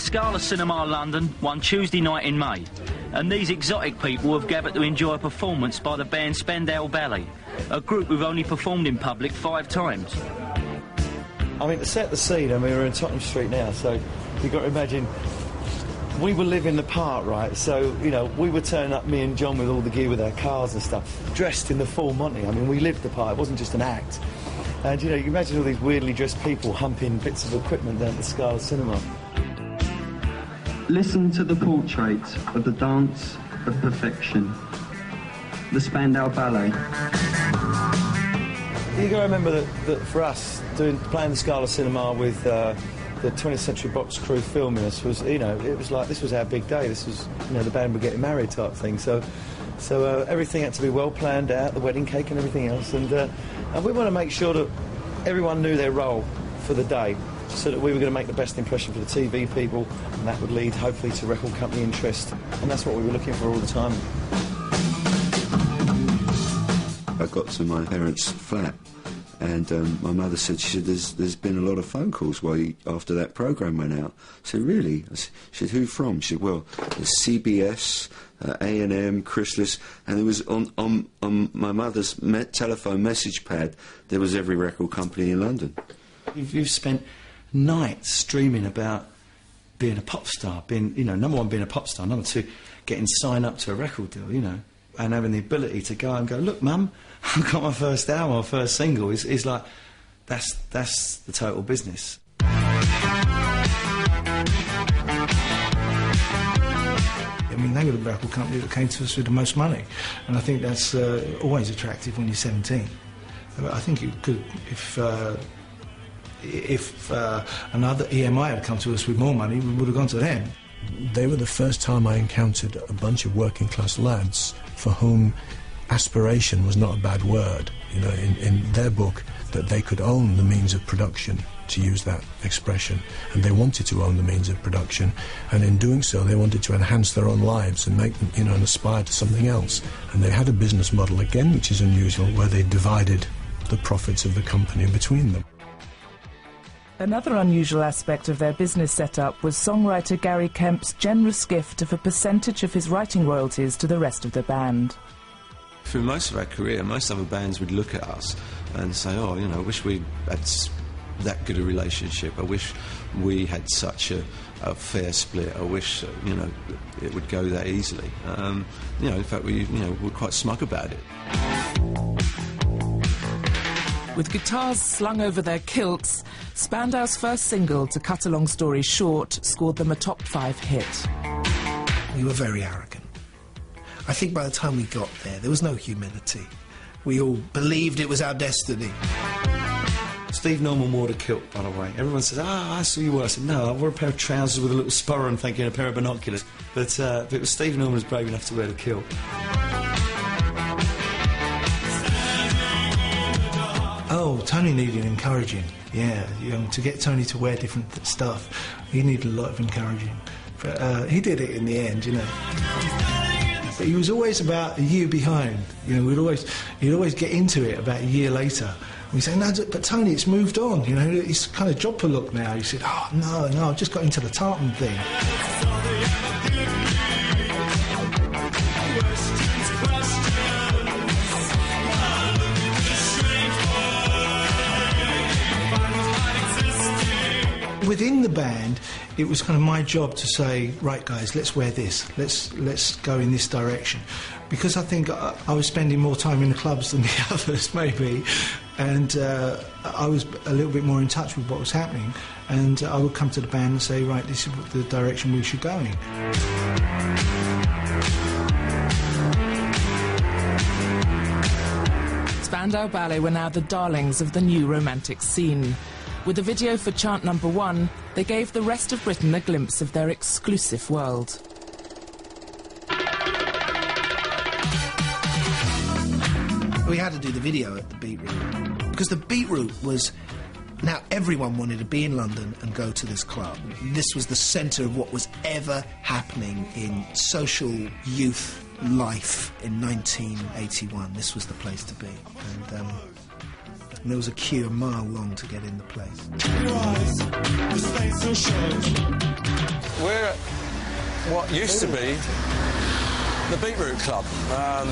Scala Cinema London one Tuesday night in May, and these exotic people have gathered to enjoy a performance by the band Spandau Ballet, a group who've only performed in public 5 times. I mean, to set the scene, I mean, we're in Tottenham Street now, so you've got to imagine we were living the part, right? So, you know, we were turning up, me and John, with all the gear with our cars and stuff, dressed in the full Monty. I mean, we lived the part, it wasn't just an act. And, you know, you can imagine all these weirdly dressed people humping bits of equipment down at the Scala Cinema. Listen to the portrait of the dance of perfection, the Spandau Ballet. You got to remember that for us, playing the Scala Cinema with the 20th Century Box crew filming us was, you know, it was like, this was our big day. This was, you know, the band were getting married type thing. So everything had to be well planned out, the wedding cake and everything else. And we want to make sure that everyone knew their role for the day, so that we were going to make the best impression for the TV people, and that would lead, hopefully, to record company interest. And that's what we were looking for all the time. I got to my parents' flat, and my mother said, she said, there's been a lot of phone calls after that programme went out. I said, really? She said, who from? She said, well, there's CBS, A&M, Chrysalis, and there was on my mother's telephone message pad, there was every record company in London. You've spent nights dreaming about being a pop star, being, you know, number one, being a pop star, number two, getting signed up to a record deal, you know, and having the ability to go and go, look, Mum, I've got my first album, my first single. Is like, that's the total business. I mean, they were the record company that came to us with the most money, and I think that's always attractive when you're 17. I think you could, if another EMI had come to us with more money, we would have gone to them. They were the first time I encountered a bunch of working class lads for whom aspiration was not a bad word, you know, in their book, that they could own the means of production, to use that expression, and they wanted to own the means of production, and in doing so they wanted to enhance their own lives and make them, you know, and aspire to something else. And they had a business model, again, which is unusual, where they divided the profits of the company between them. Another unusual aspect of their business setup was songwriter Gary Kemp's generous gift of a percentage of his writing royalties to the rest of the band. Through most of our career, most other bands would look at us and say, oh, you know, I wish we had that good a relationship. I wish we had such a fair split. I wish, you know, it would go that easily. You know, in fact, we're quite smug about it. With guitars slung over their kilts, Spandau's first single, To Cut a Long Story Short, scored them a top 5 hit. We were very arrogant. I think by the time we got there was no humility. We all believed it was our destiny. Steve Norman wore the kilt, by the way. Everyone says, I saw you wear. I said, no, I wore a pair of trousers with a little spur and thinking a pair of binoculars. But it was Steve Norman was brave enough to wear the kilt. Oh, Tony needed encouraging. Yeah, you know, to get Tony to wear different stuff, he needed a lot of encouraging. But he did it in the end, you know. But he was always about a year behind. You know, he'd always get into it about a year later. We say, no, but Tony, it's moved on. You know, it's kind of jodhpur look now. He said, oh no, I've just got into the tartan thing. Within the band, it was kind of my job to say, right guys, let's wear this, let's go in this direction, because I think I was spending more time in the clubs than the others maybe, and I was a little bit more in touch with what was happening, and I would come to the band and say, right, this is the direction we should go in. Spandau Ballet were now the darlings of the new romantic scene. With the video for chant number 1, they gave the rest of Britain a glimpse of their exclusive world. We had to do the video at the Beat Route, because the Beat Route was... Now, everyone wanted to be in London and go to this club. This was the centre of what was ever happening in social youth life in 1981. This was the place to be. And there was a queue a mile long to get in the place. We're at what used to be the Beetroot Club,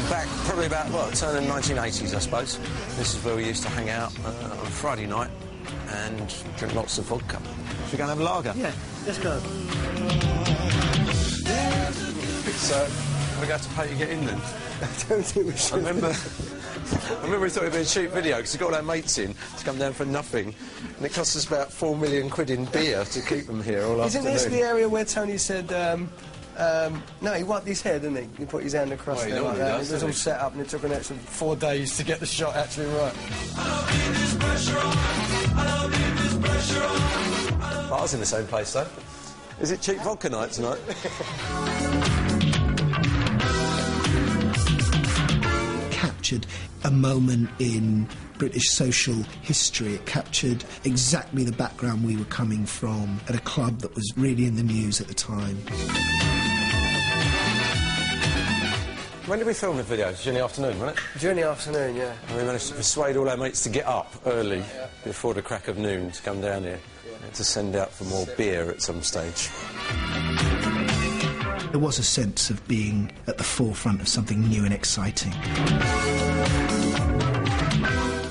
back probably about, well, turn in the 1980s, I suppose. This is where we used to hang out on a Friday night and drink lots of vodka. Should we go and have a lager? Yeah, let's go. So, we're going to have to pay to get in then? I don't think we should. I remember we thought it'd be a cheap video because we got all our mates in to come down for nothing, and it cost us about 4 million quid in beer to keep them here all Isn't afternoon. this the area where Tony said, no, he wiped his head, didn't he? He put his hand across there like that. It was all set up and it took an extra 4 days to get the shot actually right. I was in the same place though. Is it cheap vodka night tonight? Captured a moment in British social history. It captured exactly the background we were coming from at a club that was really in the news at the time. When did we film the video? It was during the afternoon, wasn't it? During the afternoon, yeah. And we managed to persuade all our mates to get up early, before the crack of noon, to come down here, to send out for more beer at some stage. There was a sense of being at the forefront of something new and exciting.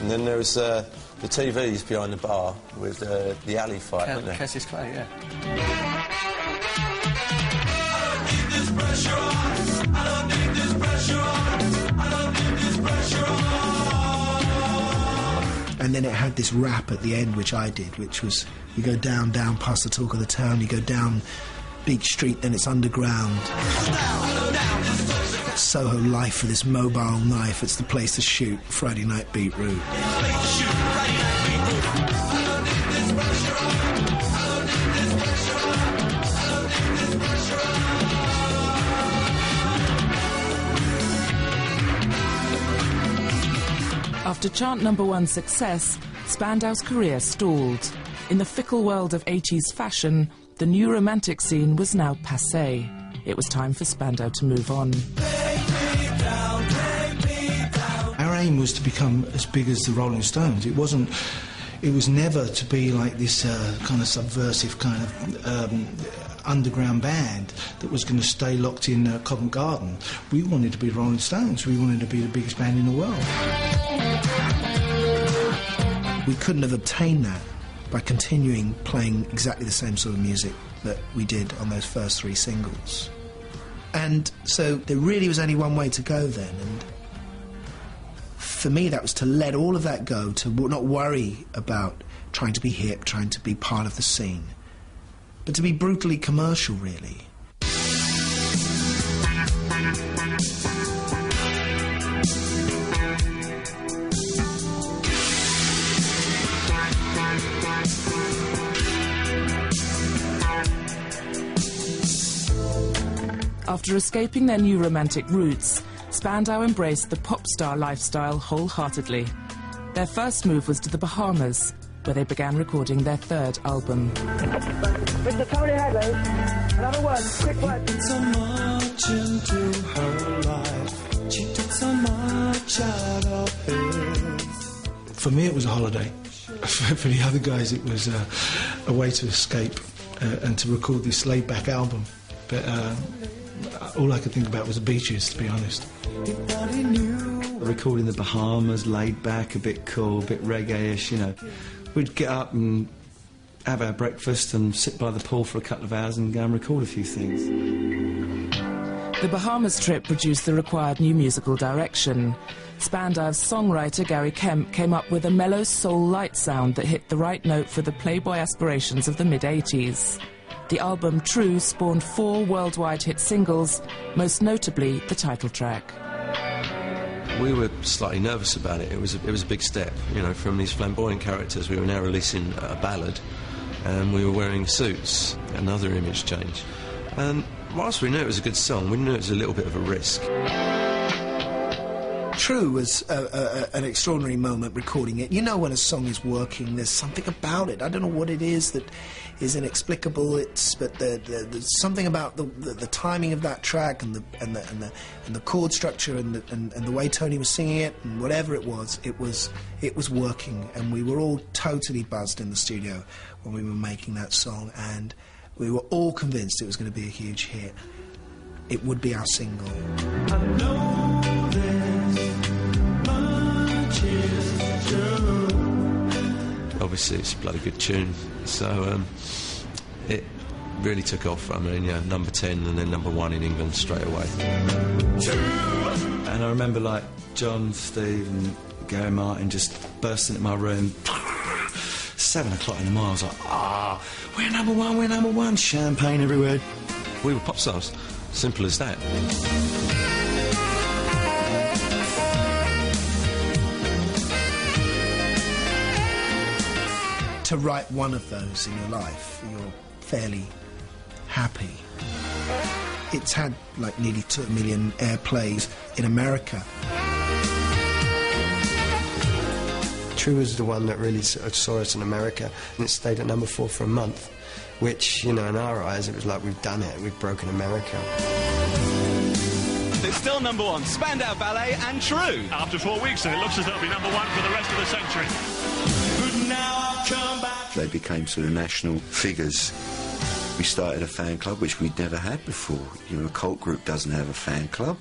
And then there was the TVs behind the bar with the alley fight, wasn't there? Cassius Clay, yeah. And then it had this rap at the end, which I did, which was, you go down, down past the talk of the town, you go down Beach Street, then it's underground. Soho life for this mobile knife, it's the place to shoot Friday Night Beetroot. After chart #1 success, Spandau's career stalled. In the fickle world of 80s fashion, the new romantic scene was now passé. It was time for Spandau to move on. Our aim was to become as big as the Rolling Stones. It was never to be like this kind of subversive kind of underground band that was going to stay locked in Covent Garden. We wanted to be Rolling Stones. We wanted to be the biggest band in the world. We couldn't have obtained that by continuing playing exactly the same sort of music that we did on those first 3 singles. And so there really was only one way to go then, and for me that was to let all of that go, to not worry about trying to be hip, trying to be part of the scene, but to be brutally commercial, really. After escaping their new romantic roots, Spandau embraced the pop star lifestyle wholeheartedly. Their first move was to the Bahamas, where they began recording their 3rd album. Mr. Tony Hadley, another one, quick one. So much into her life, she took so much out of it. For me, it was a holiday. For the other guys, it was a way to escape and to record this laid-back album. But all I could think about was the beaches, to be honest. Recording the Bahamas, laid back, a bit cool, a bit reggae-ish, you know. We'd get up and have our breakfast and sit by the pool for a couple of hours and go and record a few things. The Bahamas trip produced the required new musical direction. Spandau's songwriter Gary Kemp came up with a mellow soul light sound that hit the right note for the Playboy aspirations of the mid-80s. The album True spawned 4 worldwide hit singles, most notably the title track. We were slightly nervous about it. It was a big step, you know, from these flamboyant characters. We were now releasing a ballad, and we were wearing suits. Another image change. And whilst we knew it was a good song, we knew it was a little bit of a risk. True was an extraordinary moment recording it. You know when a song is working, there's something about it. I don't know what it is that is inexplicable. But there's something about the timing of that track and the chord structure and the way Tony was singing it and whatever it was working. And we were all totally buzzed in the studio when we were making that song. And We were all convinced it was going to be a huge hit. It would be our single. I know there's much is true. Obviously, it's a bloody good tune, so it really took off. I mean, yeah, number 10 and then number 1 in England straight away. And I remember, like, John, Steve and Gary Martin just bursting into my room. 7 o'clock in the morning, I was like, we're number one, champagne everywhere. We were pop stars, simple as that. To write one of those in your life, you're fairly happy. It's had like nearly 2 million airplays in America. True was the one that really sort of saw us in America, and it stayed at number 4 for a month, which, you know, in our eyes, it was like, we've done it, we've broken America. It's still number 1, Spandau Ballet and True. After 4 weeks, and it looks as though it'll be number 1 for the rest of the century. But now I've come back. They became sort of national figures. We started a fan club, which we'd never had before. You know, a cult group doesn't have a fan club.